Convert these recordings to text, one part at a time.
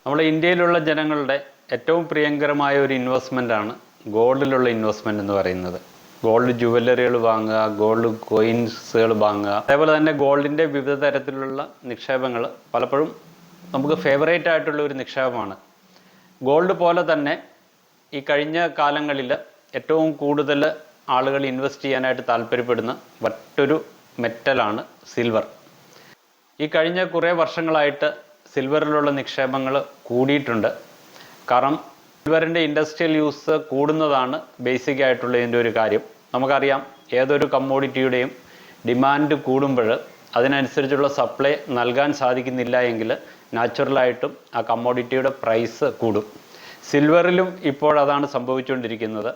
നമ്മുടെ ഇന്ത്യയിലുള്ള ജനങ്ങളുടെ ഏറ്റവും പ്രിയങ്കരമായ ഒരു ഇൻവെസ്റ്റ്മെൻറ്റാണ് ഗോൾഡിലുള്ള ഇൻവെസ്റ്റ്മെൻറ്റ് എന്ന് പറയുന്നത്. ഗോൾഡ് ജുവല്ലറികൾ വാങ്ങുക, ഗോൾഡ് കോയിൻസുകൾ വാങ്ങുക, അതേപോലെ തന്നെ ഗോൾഡിൻ്റെ വിവിധ തരത്തിലുള്ള നിക്ഷേപങ്ങൾ പലപ്പോഴും നമുക്ക് ഫേവറേറ്റ് ആയിട്ടുള്ള ഒരു നിക്ഷേപമാണ്. ഗോൾഡ് പോലെ തന്നെ ഈ കഴിഞ്ഞ കാലങ്ങളിൽ ഏറ്റവും കൂടുതൽ ആളുകൾ ഇൻവെസ്റ്റ് ചെയ്യാനായിട്ട് താല്പര്യപ്പെടുന്ന മറ്റൊരു മെറ്റലാണ് സിൽവർ. ഈ കഴിഞ്ഞ കുറേ വർഷങ്ങളായിട്ട് സിൽവറിലുള്ള നിക്ഷേപങ്ങൾ കൂടിയിട്ടുണ്ട്. കാരണം സിൽവറിൻ്റെ ഇൻഡസ്ട്രിയൽ യൂസ് കൂടുന്നതാണ് ബേസിക് ആയിട്ടുള്ള ഇതിൻ്റെ ഒരു കാര്യം. നമുക്കറിയാം, ഏതൊരു കമ്മോഡിറ്റിയുടെയും ഡിമാൻഡ് കൂടുമ്പോൾ അതിനനുസരിച്ചുള്ള സപ്ലൈ നൽകാൻ സാധിക്കുന്നില്ല എങ്കിൽ നാച്ചുറലായിട്ടും ആ കമ്മോഡിറ്റിയുടെ പ്രൈസ് കൂടും. സിൽവറിലും ഇപ്പോൾ അതാണ് സംഭവിച്ചുകൊണ്ടിരിക്കുന്നത്.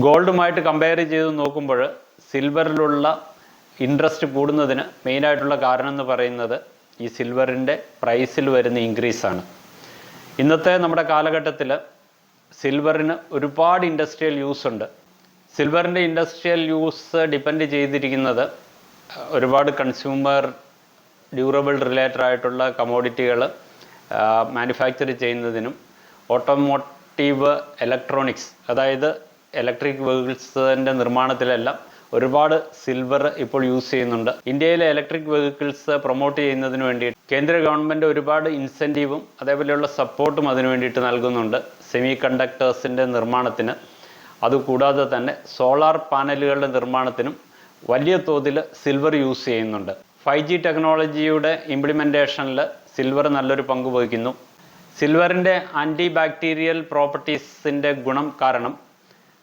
ഗോൾഡുമായിട്ട് കമ്പയർ ചെയ്ത് നോക്കുമ്പോൾ സിൽവറിലുള്ള ഇൻട്രസ്റ്റ് കൂടുന്നതിന് മെയിനായിട്ടുള്ള കാരണം എന്ന് പറയുന്നത് ഈ സിൽവറിൻ്റെ പ്രൈസിൽ വരുന്ന ഇൻക്രീസാണ്. ഇന്നത്തെ നമ്മുടെ കാലഘട്ടത്തിൽ സിൽവറിന് ഒരുപാട് ഇൻഡസ്ട്രിയൽ യൂസ് ഉണ്ട്. സിൽവറിൻ്റെ ഇൻഡസ്ട്രിയൽ യൂസ് ഡിപ്പെൻഡ് ചെയ്തിരിക്കുന്നത് ഒരുപാട് കൺസ്യൂമർ ഡ്യൂറബിൾ റിലേറ്റഡ് ആയിട്ടുള്ള കമോഡിറ്റികൾ മാനുഫാക്ചർ ചെയ്യുന്നതിനും ഓട്ടോമോട്ടീവ് ഇലക്ട്രോണിക്സ്, അതായത് ഇലക്ട്രിക് വെഹിക്കിൾസിൻ്റെ നിർമ്മാണത്തിലെല്ലാം ഒരുപാട് സിൽവർ ഇപ്പോൾ യൂസ് ചെയ്യുന്നുണ്ട്. ഇന്ത്യയിലെ ഇലക്ട്രിക് വെഹിക്കിൾസ് പ്രൊമോട്ട് ചെയ്യുന്നതിന് വേണ്ടിയിട്ട് കേന്ദ്ര ഗവൺമെൻറ് ഒരുപാട് ഇൻസെൻറ്റീവും അതേപോലെയുള്ള സപ്പോർട്ടും അതിനു വേണ്ടിയിട്ട് നൽകുന്നുണ്ട്. സെമി കണ്ടക്ടേഴ്സിൻ്റെ നിർമ്മാണത്തിന്, അതുകൂടാതെ തന്നെ സോളാർ പാനലുകളുടെ നിർമ്മാണത്തിനും വലിയ തോതിൽ സിൽവർ യൂസ് ചെയ്യുന്നുണ്ട്. 5G ടെക്നോളജിയുടെ ഇംപ്ലിമെൻറ്റേഷനിൽ സിൽവർ നല്ലൊരു പങ്ക് വഹിക്കുന്നു. സിൽവറിൻ്റെ ആൻറ്റി ബാക്ടീരിയൽ പ്രോപ്പർട്ടീസിൻ്റെ ഗുണം കാരണം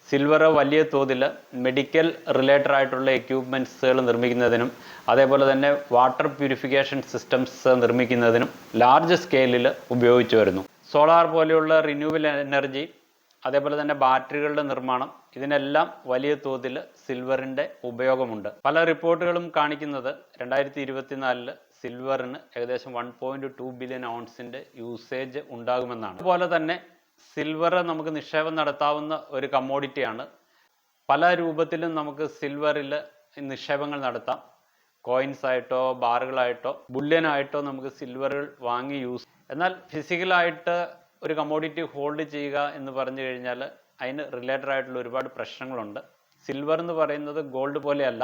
സിൽവർ വലിയ തോതിൽ മെഡിക്കൽ റിലേറ്റഡ് ആയിട്ടുള്ള എക്യുപ്മെൻറ്റ്സുകൾ നിർമ്മിക്കുന്നതിനും അതേപോലെ തന്നെ വാട്ടർ പ്യൂരിഫിക്കേഷൻ സിസ്റ്റംസ് നിർമ്മിക്കുന്നതിനും ലാർജ് സ്കെയിലിൽ ഉപയോഗിച്ചു വരുന്നു. സോളാർ പോലെയുള്ള റിന്യൂവൽ എനർജി, അതേപോലെ തന്നെ ബാറ്ററികളുടെ നിർമ്മാണം, ഇതിനെല്ലാം വലിയ തോതിൽ സിൽവറിൻ്റെ ഉപയോഗമുണ്ട്. പല റിപ്പോർട്ടുകളും കാണിക്കുന്നത് 2024 സിൽവറിന് ഏകദേശം 1.2 ബില്യൺ ഔൺസിൻ്റെ യൂസേജ് ഉണ്ടാകുമെന്നാണ്. അതുപോലെ തന്നെ സിൽവർ നമുക്ക് നിക്ഷേപം നടത്താവുന്ന ഒരു കമ്മോഡിറ്റിയാണ്. പല രൂപത്തിലും നമുക്ക് സിൽവറിൽ നിക്ഷേപങ്ങൾ നടത്താം. കോയിൻസ് ആയിട്ടോ ബാറുകളായിട്ടോ ബുള്ളിയനായിട്ടോ നമുക്ക് സിൽവറുകൾ വാങ്ങി യൂസ്. എന്നാൽ ഫിസിക്കലായിട്ട് ഒരു കമ്മോഡിറ്റി ഹോൾഡ് ചെയ്യുക എന്ന് പറഞ്ഞു കഴിഞ്ഞാൽ അതിന് റിലേറ്റഡ് ആയിട്ടുള്ള ഒരുപാട് പ്രശ്നങ്ങളുണ്ട്. സിൽവർ എന്ന് പറയുന്നത് ഗോൾഡ് പോലെയല്ല.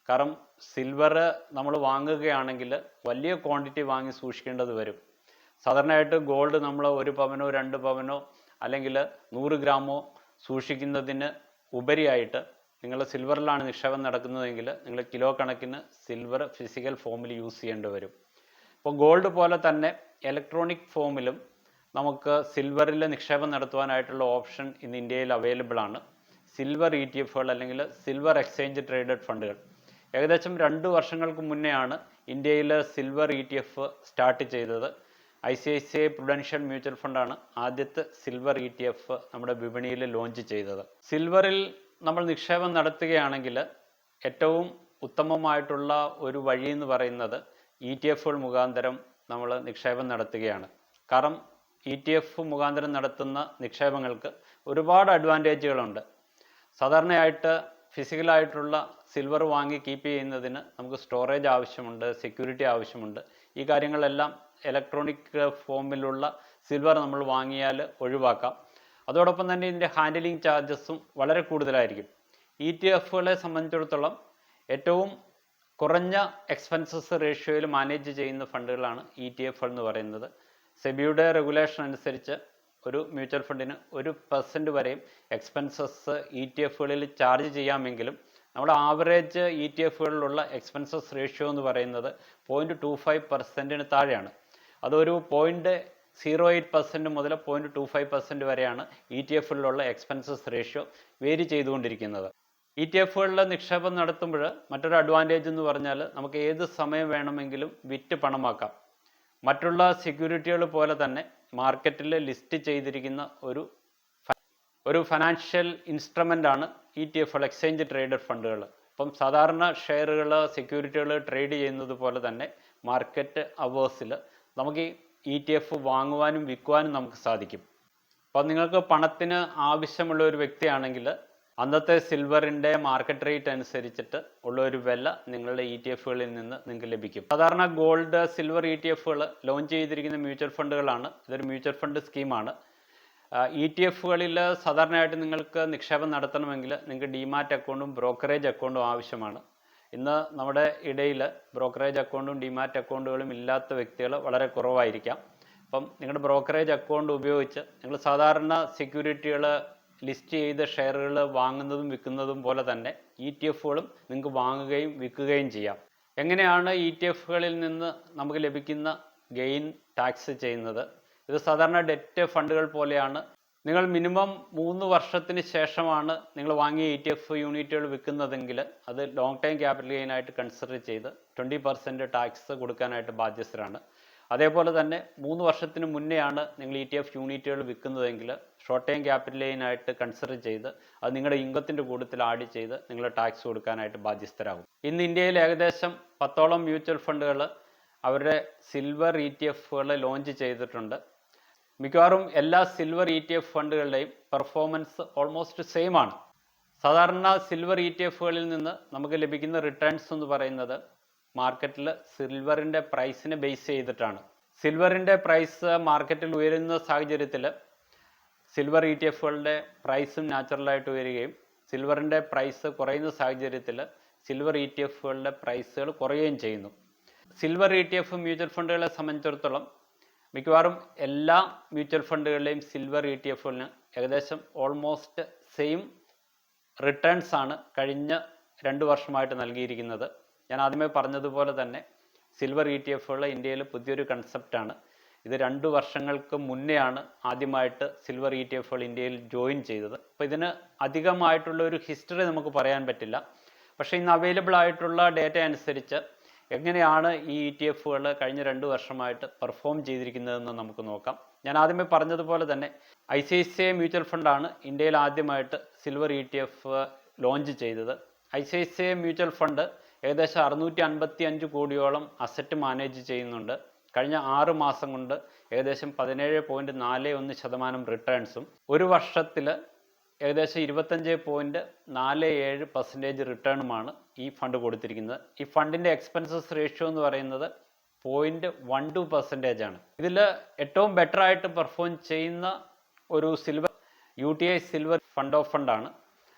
കാരണം സിൽവർ നമ്മൾ വാങ്ങുകയാണെങ്കിൽ വലിയ ക്വാണ്ടിറ്റി വാങ്ങി സൂക്ഷിക്കേണ്ടത് വരും. സാധാരണയായിട്ട് ഗോൾഡ് നമ്മൾ 1 പവനോ 2 പവനോ അല്ലെങ്കിൽ 100 ഗ്രാമോ സൂക്ഷിക്കുന്നതിന് ഉപരിയായിട്ട് നിങ്ങൾ സിൽവറിലാണ് നിക്ഷേപം നടക്കുന്നതെങ്കിൽ നിങ്ങൾ കിലോ കണക്കിന് സിൽവർ ഫിസിക്കൽ ഫോമിൽ യൂസ് ചെയ്യേണ്ടി വരും. ഇപ്പോൾ ഗോൾഡ് പോലെ തന്നെ ഇലക്ട്രോണിക് ഫോമിലും നമുക്ക് സിൽവറിൽ നിക്ഷേപം നടത്തുവാനായിട്ടുള്ള ഓപ്ഷൻ ഇന്ന് ഇന്ത്യയിൽ അവൈലബിൾ ആണ്. സിൽവർ ETF അല്ലെങ്കിൽ സിൽവർ എക്സ്ചേഞ്ച് ട്രേഡഡ് ഫണ്ടുകൾ. ഏകദേശം 2 വർഷങ്ങൾക്ക് മുന്നെയാണ് ഇന്ത്യയിൽ സിൽവർ ETF സ്റ്റാർട്ട് ചെയ്തത്. ICICI Prudential മ്യൂച്വൽ ഫണ്ടാണ് ആദ്യത്തെ സിൽവർ ETF നമ്മുടെ വിപണിയിൽ ലോഞ്ച് ചെയ്തത്. സിൽവറിൽ നമ്മൾ നിക്ഷേപം നടത്തുകയാണെങ്കിൽ ഏറ്റവും ഉത്തമമായിട്ടുള്ള ഒരു വഴി എന്ന് പറയുന്നത് ETF മുഖാന്തരം നമ്മൾ നിക്ഷേപം നടത്തുകയാണ്. കാരണം ETF മുഖാന്തരം നടത്തുന്ന നിക്ഷേപങ്ങൾക്ക് ഒരുപാട് അഡ്വാൻറ്റേജുകളുണ്ട്. സാധാരണയായിട്ട് ഫിസിക്കലായിട്ടുള്ള സിൽവർ വാങ്ങി കീപ്പ് ചെയ്യുന്നതിന് നമുക്ക് സ്റ്റോറേജ് ആവശ്യമുണ്ട്, സെക്യൂരിറ്റി ആവശ്യമുണ്ട്. ഈ കാര്യങ്ങളെല്ലാം ഇലക്ട്രോണിക് ഫോമിലുള്ള സിൽവർ നമ്മൾ വാങ്ങിയാൽ ഒഴിവാക്കാം. അതോടൊപ്പം തന്നെ ഇതിൻ്റെ ഹാൻഡിലിംഗ് ചാർജസും വളരെ കൂടുതലായിരിക്കും. ETFകളെ സംബന്ധിച്ചിടത്തോളം ഏറ്റവും കുറഞ്ഞ എക്സ്പെൻസസ് റേഷ്യോയിൽ മാനേജ് ചെയ്യുന്ന ഫണ്ടുകളാണ് ETF എന്ന് പറയുന്നത്. സെബിയുടെ റെഗുലേഷൻ അനുസരിച്ച് ഒരു മ്യൂച്വൽ ഫണ്ടിന് 1% വരെയും എക്സ്പെൻസസ് ETFകളിൽ ചാർജ് ചെയ്യാമെങ്കിലും നമ്മുടെ ആവറേജ് ETFകളിലുള്ള എക്സ്പെൻസസ് റേഷ്യോ എന്ന് പറയുന്നത് 0.25% താഴെയാണ്. അതൊരു 0.08% മുതൽ 0.25% വരെയാണ് ETF എക്സ്പെൻസസ് റേഷ്യോ വേരി ചെയ്തുകൊണ്ടിരിക്കുന്നത്. ETF നിക്ഷേപം നടത്തുമ്പോൾ മറ്റൊരു അഡ്വാൻറ്റേജ് എന്ന് പറഞ്ഞാൽ നമുക്ക് ഏത് സമയം വേണമെങ്കിലും വിറ്റ് പണമാക്കാം. മറ്റുള്ള സെക്യൂരിറ്റികൾ പോലെ തന്നെ മാർക്കറ്റിൽ ലിസ്റ്റ് ചെയ്തിരിക്കുന്ന ഒരു ഫിനാൻഷ്യൽ ഇൻസ്ട്രുമെൻ്റാണ് ETF എക്സ്ചേഞ്ച് ട്രേഡഡ് ഫണ്ടുകൾ. അപ്പം സാധാരണ ഷെയറുകൾ സെക്യൂരിറ്റികൾ ട്രേഡ് ചെയ്യുന്നത് പോലെ തന്നെ മാർക്കറ്റ് അവേഴ്സിൽ നമുക്ക് ഈ ETF വാങ്ങുവാനും വിൽക്കുവാനും നമുക്ക് സാധിക്കും. അപ്പോൾ നിങ്ങൾക്ക് പണത്തിന് ആവശ്യമുള്ള ഒരു വ്യക്തിയാണെങ്കിൽ അന്നത്തെ സിൽവറിൻ്റെ മാർക്കറ്റ് റേറ്റ് അനുസരിച്ചിട്ട് ഉള്ള ഒരു വില നിങ്ങളുടെ ETF-കളിൽ നിന്ന് നിങ്ങൾക്ക് ലഭിക്കും. സാധാരണ ഗോൾഡ്, സിൽവർ ETF-കൾ ലോഞ്ച് ചെയ്തിരിക്കുന്ന മ്യൂച്വൽ ഫണ്ടുകളാണ്. ഇതൊരു മ്യൂച്വൽ ഫണ്ട് സ്കീമാണ്. ETF-കളിൽ സാധാരണയായിട്ട് നിങ്ങൾക്ക് നിക്ഷേപം നടത്തണമെങ്കിൽ നിങ്ങൾക്ക് ഡിമാറ്റ് അക്കൗണ്ടും ബ്രോക്കറേജ് അക്കൗണ്ടും ആവശ്യമാണ്. ഇന്ന് നമ്മുടെ ഇടയിൽ ബ്രോക്കറേജ് അക്കൗണ്ടും ഡിമാറ്റ് അക്കൗണ്ടുകളും ഇല്ലാത്ത വ്യക്തികൾ വളരെ കുറവായിരിക്കാം. അപ്പം നിങ്ങളുടെ ബ്രോക്കറേജ് അക്കൗണ്ട് ഉപയോഗിച്ച് നിങ്ങൾ സാധാരണ സെക്യൂരിറ്റികൾ, ലിസ്റ്റ് ചെയ്ത ഷെയറുകൾ വാങ്ങുന്നതും വിൽക്കുന്നതും പോലെ തന്നെ ETF-കളും നിങ്ങൾക്ക് വാങ്ങുകയും വിൽക്കുകയും ചെയ്യാം. എങ്ങനെയാണ് ETF-കളിൽ നിന്ന് നമുക്ക് ലഭിക്കുന്ന ഗെയിൻ ടാക്സ് ചെയ്യുന്നത്? ഇത് സാധാരണ ഡെറ്റ് ഫണ്ടുകൾ പോലെയാണ്. നിങ്ങൾ മിനിമം 3 വർഷത്തിന് ശേഷമാണ് നിങ്ങൾ വാങ്ങിയ ETF യൂണിറ്റുകൾ വിൽക്കുന്നതെങ്കിൽ അത് ലോങ് ടൈം ക്യാപിറ്റൽ ഗെയിൻ ആയിട്ട് കൺസിഡർ ചെയ്ത് 20% ടാക്സ് കൊടുക്കാനായിട്ട് ബാധ്യസ്ഥരാണ്. അതേപോലെ തന്നെ 3 വർഷത്തിന് മുന്നെയാണ് നിങ്ങൾ ETF യൂണിറ്റുകൾ വിൽക്കുന്നതെങ്കിൽ ഷോർട്ട് ടൈം ക്യാപിറ്റൽ ഗെയിൻ ആയിട്ട് കൺസിഡർ ചെയ്ത് അത് നിങ്ങളുടെ ഇൻകത്തിൻ്റെ കൂട്ടത്തിൽ ആഡ് ചെയ്ത് നിങ്ങൾ ടാക്സ് കൊടുക്കാനായിട്ട് ബാധ്യസ്ഥരാകും. ഇന്ന് ഇന്ത്യയിൽ ഏകദേശം 10ഓളം മ്യൂച്വൽ ഫണ്ടുകൾ അവരുടെ സിൽവർ ETF-കൾ ലോഞ്ച് ചെയ്തിട്ടുണ്ട്. മിക്കവാറും എല്ലാ സിൽവർ ETF ഫണ്ടുകളുടെയും പെർഫോമൻസ് ഓൾമോസ്റ്റ് സെയിം ആണ്. സാധാരണ സിൽവർ ETF-കളിൽ നിന്ന് നമുക്ക് ലഭിക്കുന്ന റിട്ടേൺസ് എന്ന് പറയുന്നത് മാർക്കറ്റിൽ സിൽവറിൻ്റെ പ്രൈസിനെ ബേസ് ചെയ്തിട്ടാണ്. സിൽവറിൻ്റെ പ്രൈസ് മാർക്കറ്റിൽ ഉയരുന്ന സാഹചര്യത്തിൽ സിൽവർ ETF-കളുടെ പ്രൈസും നാച്ചുറലായിട്ട് ഉയരുകയും സിൽവറിൻ്റെ പ്രൈസ് കുറയുന്ന സാഹചര്യത്തിൽ സിൽവർ ETF-കളുടെ പ്രൈസുകൾ കുറയുകയും ചെയ്യുന്നു. സിൽവർ ETF മ്യൂച്വൽ ഫണ്ടുകളെ സംബന്ധിച്ചിടത്തോളം മിക്കവാറും എല്ലാ മ്യൂച്വൽ ഫണ്ടുകളുടെയും സിൽവർ ETF-കളിന് ഏകദേശം ഓൾമോസ്റ്റ് സെയിം റിട്ടേൺസ് ആണ് കഴിഞ്ഞ 2 വർഷമായിട്ട് നൽകിയിരിക്കുന്നത്. ഞാൻ ആദ്യമേ പറഞ്ഞതുപോലെ തന്നെ സിൽവർ ETF-കൾ ഇന്ത്യയിൽ പുതിയൊരു കൺസെപ്റ്റാണ്. ഇത് 2 വർഷങ്ങൾക്ക് മുന്നെയാണ് ആദ്യമായിട്ട് സിൽവർ ETF-കൾ ഇന്ത്യയിൽ ജോയിൻ ചെയ്തത്. അപ്പോൾ ഇതിന് അധികമായിട്ടുള്ള ഒരു ഹിസ്റ്ററി നമുക്ക് പറയാൻ പറ്റില്ല. പക്ഷേ ഇന്ന് അവൈലബിൾ ആയിട്ടുള്ള ഡേറ്റ അനുസരിച്ച് എങ്ങനെയാണ് ഈ ETF-കൾ കഴിഞ്ഞ 2 വർഷമായിട്ട് പെർഫോം ചെയ്തിരിക്കുന്നതെന്ന് നമുക്ക് നോക്കാം. ഞാൻ ആദ്യമേ പറഞ്ഞതുപോലെ തന്നെ ICICI മ്യൂച്വൽ ഫണ്ടാണ് ഇന്ത്യയിൽ ആദ്യമായിട്ട് സിൽവർ ETF ലോഞ്ച് ചെയ്തത്. ICICI മ്യൂച്വൽ ഫണ്ട് ഏകദേശം 655 കോടിയോളം അസറ്റ് മാനേജ് ചെയ്യുന്നുണ്ട്. കഴിഞ്ഞ 6 മാസം കൊണ്ട് ഏകദേശം 17.41% റിട്ടേൺസും ഒരു വർഷത്തിൽ ഏകദേശം 25.47% റിട്ടേണുമാണ് ഈ ഫണ്ട് കൊടുത്തിരിക്കുന്നത്. ഈ ഫണ്ടിൻ്റെ എക്സ്പെൻസസ് റേഷ്യോ എന്ന് പറയുന്നത് 0.12% ആണ്. ഇതിൽ ഏറ്റവും ബെറ്റർ ആയിട്ട് പെർഫോം ചെയ്യുന്ന ഒരു silver UTI silver fund of ഫണ്ടാണ്.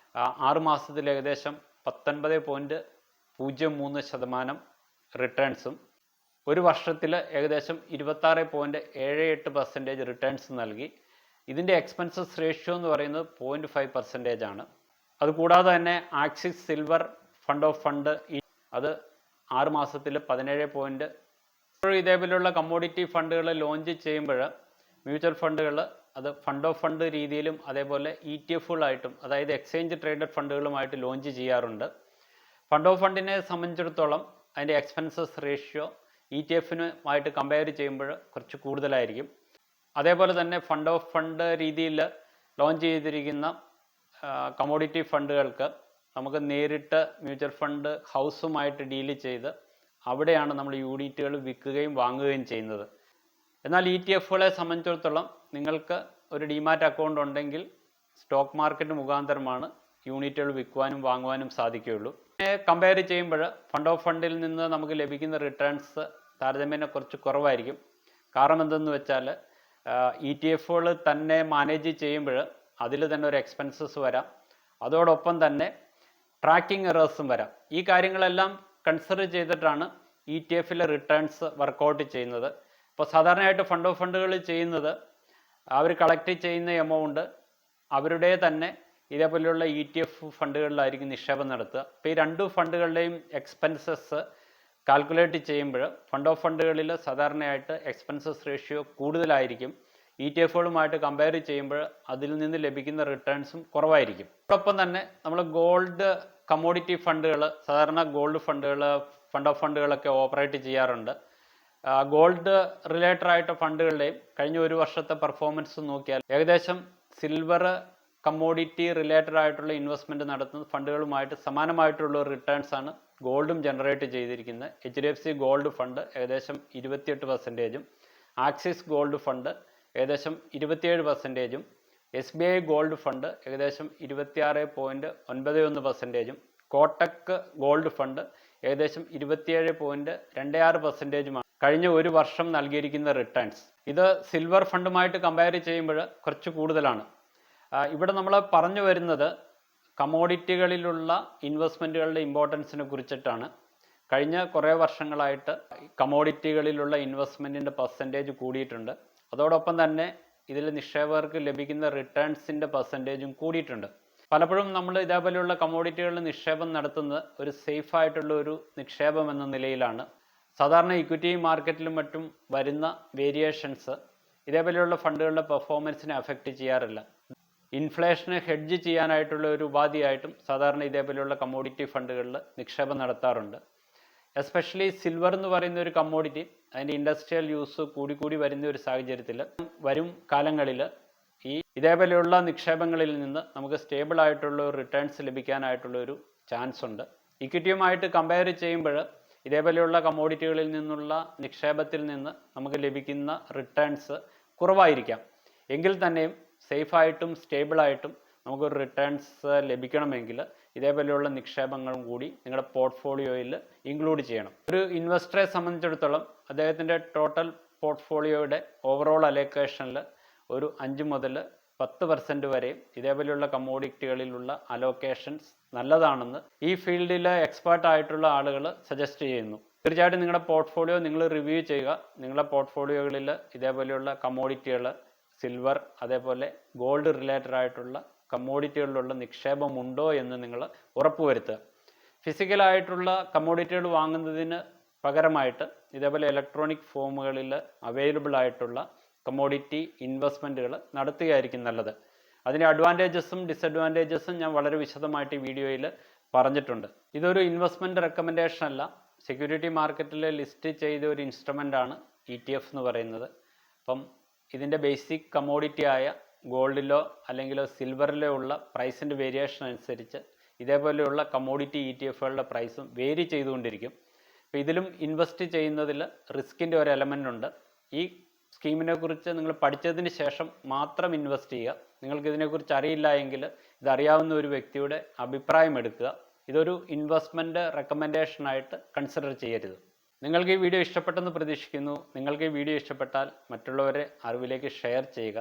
6 മാസത്തിൽ ഏകദേശം 19.03% റിട്ടേൺസും ഒരു വർഷത്തിൽ ഏകദേശം 26.78% റിട്ടേൺസ് നൽകി. ഇതിൻ്റെ എക്സ്പെൻസസ് റേഷ്യോ എന്ന് പറയുന്നത് 0.5% ആണ്. അതുകൂടാതെ തന്നെ axis silver fund of fund അത് 6 മാസത്തിൽ 17. ഇതേപോലെയുള്ള കമ്മോഡിറ്റി ഫണ്ടുകൾ ലോഞ്ച് ചെയ്യുമ്പോൾ മ്യൂച്വൽ ഫണ്ടുകൾ അത് ഫണ്ട് ഓഫ് ഫണ്ട് രീതിയിലും അതേപോലെ ETF-കളായിട്ടും അതായത് എക്സ്ചേഞ്ച് ട്രേഡഡ് ഫണ്ടുകളുമായിട്ട് ലോഞ്ച് ചെയ്യാറുണ്ട്. ഫണ്ട് ഓഫ് ഫണ്ടിനെ സംബന്ധിച്ചിടത്തോളം അതിൻ്റെ എക്സ്പെൻസസ് റേഷ്യോ ETF-നുമായിട്ട് കമ്പയർ ചെയ്യുമ്പോൾ കുറച്ച് കൂടുതലായിരിക്കും. അതേപോലെ തന്നെ ഫണ്ട് ഓഫ് ഫണ്ട് രീതിയിൽ ലോഞ്ച് ചെയ്തിരിക്കുന്ന കമ്മോഡിറ്റി ഫണ്ടുകൾക്ക് നമുക്ക് നേരിട്ട് മ്യൂച്വൽ ഫണ്ട് ഹൗസുമായിട്ട് ഡീല് ചെയ്ത് അവിടെയാണ് നമ്മൾ യൂണിറ്റുകൾ വിൽക്കുകയും വാങ്ങുകയും ചെയ്യുന്നത്. എന്നാൽ ETF-കളെ സംബന്ധിച്ചിടത്തോളം നിങ്ങൾക്ക് ഒരു ഡിമാറ്റ് അക്കൗണ്ട് ഉണ്ടെങ്കിൽ സ്റ്റോക്ക് മാർക്കറ്റ് മുഖാന്തരമാണ് യൂണിറ്റുകൾ വിൽക്കുവാനും വാങ്ങുവാനും സാധിക്കുകയുള്ളൂ. കമ്പയർ ചെയ്യുമ്പോൾ ഫണ്ട് ഓഫ് ഫണ്ടിൽ നിന്ന് നമുക്ക് ലഭിക്കുന്ന റിട്ടേൺസ് താരതമ്യേന കുറച്ച് കുറവായിരിക്കും. കാരണം എന്തെന്ന് വെച്ചാൽ ETF-കൾ തന്നെ മാനേജ് ചെയ്യുമ്പോൾ അതിൽ തന്നെ ഒരു എക്സ്പെൻസസ് വരാം, അതോടൊപ്പം തന്നെ ട്രാക്കിംഗ് എറേഴ്സും വരാം. ഈ കാര്യങ്ങളെല്ലാം കൺസിഡർ ചെയ്തിട്ടാണ് ETF-ലെ റിട്ടേൺസ് വർക്കൗട്ട് ചെയ്യുന്നത്. ഇപ്പോൾ സാധാരണയായിട്ട് ഫണ്ട് ഓഫ് ഫണ്ടുകൾ ചെയ്യുന്നത് അവർ കളക്ട് ചെയ്യുന്ന എമൗണ്ട് അവരുടെ തന്നെ ഇതേപോലെയുള്ള ETF ഫണ്ടുകളിലായിരിക്കും നിക്ഷേപം നടത്തുക. അപ്പോൾ ഈ 2 ഫണ്ടുകളുടെയും എക്സ്പെൻസസ് കാൽക്കുലേറ്റ് ചെയ്യുമ്പോൾ ഫണ്ട് ഓഫ് ഫണ്ടുകളിൽ സാധാരണയായിട്ട് എക്സ്പെൻസസ് റേഷ്യോ കൂടുതലായിരിക്കും. ETF-കളുമായിട്ട് കമ്പയർ ചെയ്യുമ്പോൾ അതിൽ നിന്ന് ലഭിക്കുന്ന റിട്ടേൺസും കുറവായിരിക്കും. അതോടൊപ്പം തന്നെ നമ്മൾ ഗോൾഡ് കമ്മോഡിറ്റി ഫണ്ടുകൾ, സാധാരണ ഗോൾഡ് ഫണ്ടുകൾ, ഫണ്ട് ഓഫ് ഫണ്ടുകളൊക്കെ ഓപ്പറേറ്റ് ചെയ്യാറുണ്ട്. ഗോൾഡ് റിലേറ്റഡ് ആയിട്ട് ഫണ്ടുകളുടെയും കഴിഞ്ഞ ഒരു വർഷത്തെ പെർഫോമൻസ് നോക്കിയാൽ ഏകദേശം സിൽവർ കമ്മോഡിറ്റി റിലേറ്റഡ് ആയിട്ടുള്ള ഇൻവെസ്റ്റ്മെൻറ്റ് നടത്തുന്ന ഫണ്ടുകളുമായിട്ട് സമാനമായിട്ടുള്ള റിട്ടേൺസ് ആണ് ഗോൾഡും ജനറേറ്റ് ചെയ്തിരിക്കുന്നത്. HDFC ഗോൾഡ് ഫണ്ട് ഏകദേശം 28%, ആക്സിസ് ഗോൾഡ് ഫണ്ട് ഏകദേശം 27%, SBI ഗോൾഡ് ഫണ്ട് ഏകദേശം 26.91%, കോട്ടക് ഗോൾഡ് ഫണ്ട് ഏകദേശം 27.26%, കഴിഞ്ഞ ഒരു വർഷം നൽകിയിരിക്കുന്ന റിട്ടേൺസ്. ഇത് സിൽവർ ഫണ്ടുമായിട്ട് കമ്പയർ ചെയ്യുമ്പോൾ കുറച്ച് കൂടുതലാണ്. ഇവിടെ നമ്മൾ പറഞ്ഞു വരുന്നത് കമോഡിറ്റികളിലുള്ള ഇൻവെസ്റ്റ്മെൻറ്റുകളുടെ ഇമ്പോർട്ടൻസിനെ കുറിച്ചിട്ടാണ്. കഴിഞ്ഞ കുറേ വർഷങ്ങളായിട്ട് കമോഡിറ്റികളിലുള്ള ഇൻവെസ്റ്റ്മെൻറ്റിൻ്റെ പെർസെൻറ്റേജ് കൂടിയിട്ടുണ്ട്. അതോടൊപ്പം തന്നെ ഇതിൽ നിക്ഷേപകർക്ക് ലഭിക്കുന്ന റിട്ടേൺസിൻ്റെ പെർസെൻറ്റേജും കൂടിയിട്ടുണ്ട്. പലപ്പോഴും നമ്മൾ ഇതേപോലെയുള്ള കമോഡിറ്റികളിൽ നിക്ഷേപം നടത്തുന്നത് ഒരു സേഫായിട്ടുള്ള ഒരു നിക്ഷേപം എന്ന നിലയിലാണ്. സാധാരണ ഇക്വിറ്റി മാർക്കറ്റിലും മറ്റും വരുന്ന വേരിയേഷൻസ് ഇതേപോലെയുള്ള ഫണ്ടുകളുടെ പെർഫോമൻസിനെ അഫക്റ്റ് ചെയ്യാറില്ല. ഇൻഫ്ലേഷനെ ഹെഡ്ജ് ചെയ്യാനായിട്ടുള്ള ഒരു ഉപാധിയായിട്ടും സാധാരണ ഇതേപോലെയുള്ള കമ്മോഡിറ്റി ഫണ്ടുകളിൽ നിക്ഷേപം നടത്താറുണ്ട്. എസ്പെഷ്യലി സിൽവർ എന്ന് പറയുന്ന ഒരു കമ്മോഡിറ്റി അതിൻ്റെ ഇൻഡസ്ട്രിയൽ യൂസ് കൂടി വരുന്ന ഒരു സാഹചര്യത്തിൽ വരും കാലങ്ങളിൽ ഇതേപോലെയുള്ള നിക്ഷേപങ്ങളിൽ നിന്ന് നമുക്ക് സ്റ്റേബിൾ ആയിട്ടുള്ള ഒരു റിട്ടേൺസ് ലഭിക്കാനായിട്ടുള്ള ഒരു ചാൻസ് ഉണ്ട്. ഇക്വിറ്റിയുമായിട്ട് കമ്പയർ ചെയ്യുമ്പോൾ ഇതേപോലെയുള്ള കമ്മോഡിറ്റികളിൽ നിന്നുള്ള നിക്ഷേപത്തിൽ നിന്ന് നമുക്ക് ലഭിക്കുന്ന റിട്ടേൺസ് കുറവായിരിക്കാം. എങ്കിൽ തന്നെയും സേഫായിട്ടും സ്റ്റേബിളായിട്ടും നമുക്കൊരു റിട്ടേൺസ് ലഭിക്കണമെങ്കിൽ ഇതേപോലെയുള്ള നിക്ഷേപങ്ങളും കൂടി നിങ്ങളുടെ പോർട്ട്ഫോളിയോയിൽ ഇൻക്ലൂഡ് ചെയ്യണം. ഒരു ഇൻവെസ്റ്ററെ സംബന്ധിച്ചിടത്തോളം അദ്ദേഹത്തിൻ്റെ ടോട്ടൽ പോർട്ട്ഫോളിയോയുടെ ഓവറോൾ അലോക്കേഷനിൽ ഒരു 5 മുതൽ 10% വരെയും ഇതേപോലെയുള്ള കമ്മോഡിറ്റികളിലുള്ള അലോക്കേഷൻസ് നല്ലതാണെന്ന് ഈ ഫീൽഡിലെ എക്സ്പേർട്ട് ആയിട്ടുള്ള ആളുകൾ സജസ്റ്റ് ചെയ്യുന്നു. തീർച്ചയായിട്ടും നിങ്ങളുടെ പോർട്ട്ഫോളിയോ നിങ്ങൾ റിവ്യൂ ചെയ്യുക. നിങ്ങളുടെ പോർട്ട്ഫോളിയോകളിൽ ഇതേപോലെയുള്ള കമ്മോഡിറ്റികൾ, സിൽവർ, അതേപോലെ ഗോൾഡ് റിലേറ്റഡ് ആയിട്ടുള്ള കമ്മോഡിറ്റികളിലുള്ള നിക്ഷേപമുണ്ടോ എന്ന് നിങ്ങൾ ഉറപ്പുവരുത്തുക. ഫിസിക്കലായിട്ടുള്ള കമ്മോഡിറ്റികൾ വാങ്ങുന്നതിന് പകരമായിട്ട് ഇതേപോലെ ഇലക്ട്രോണിക് ഫോമുകളിൽ അവൈലബിൾ ആയിട്ടുള്ള കമ്മോഡിറ്റി ഇൻവെസ്റ്റ്മെൻറ്റുകൾ നടത്തുകയായിരിക്കും നല്ലത്. അതിൻ്റെ അഡ്വാൻറ്റേജസും ഡിസഡ്വാൻറ്റേജസും ഞാൻ വളരെ വിശദമായിട്ട് ഈ വീഡിയോയിൽ പറഞ്ഞിട്ടുണ്ട്. ഇതൊരു ഇൻവെസ്റ്റ്മെൻറ്റ് റെക്കമെൻഡേഷൻ അല്ല. സെക്യൂരിറ്റി മാർക്കറ്റിൽ ലിസ്റ്റ് ചെയ്ത ഒരു ഇൻസ്ട്രുമെൻ്റാണ് ETF എന്ന് പറയുന്നത്. അപ്പം ഇതിൻ്റെ ബേസിക് കമ്മോഡിറ്റി ആയ ഗോൾഡിലോ അല്ലെങ്കിൽ സിൽവറിലോ ഉള്ള പ്രൈസിൻ്റെ വേരിയേഷൻ അനുസരിച്ച് ഇതേപോലെയുള്ള കമ്മോഡിറ്റി ETFകളുടെ പ്രൈസും വേരി ചെയ്തുകൊണ്ടിരിക്കും. അപ്പോൾ ഇതിലും ഇൻവെസ്റ്റ് ചെയ്യുന്നതിൽ റിസ്കിൻ്റെ ഒരു എലമെൻ്റ് ഉണ്ട്. ഈ സ്കീമിനെ കുറിച്ച് നിങ്ങൾ പഠിച്ചതിന് ശേഷം മാത്രം ഇൻവെസ്റ്റ് ചെയ്യുക. നിങ്ങൾക്ക് ഇതിനെക്കുറിച്ച് അറിയില്ല എങ്കിൽ ഇതറിയാവുന്ന ഒരു വ്യക്തിയുടെ അഭിപ്രായം എടുക്കുക. ഇതൊരു ഇൻവെസ്റ്റ്മെൻറ്റ് റെക്കമെൻഡേഷനായിട്ട് കൺസിഡർ ചെയ്യരുത്. നിങ്ങൾക്ക് ഈ വീഡിയോ ഇഷ്ടപ്പെട്ടെന്ന് പ്രതീക്ഷിക്കുന്നു. നിങ്ങൾക്ക് ഈ വീഡിയോ ഇഷ്ടപ്പെട്ടാൽ മറ്റുള്ളവരെ അറിവിലേക്ക് ഷെയർ ചെയ്യുക.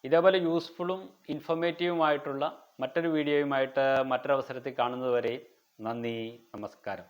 ഇതേപോലെ യൂസ്ഫുള്ളും ഇൻഫോർമേറ്റീവുമായിട്ടുള്ള മറ്റൊരു വീഡിയോയുമായിട്ട് മറ്റൊരവസരത്തിൽ കാണുന്നതുവരെ നന്ദി, നമസ്കാരം.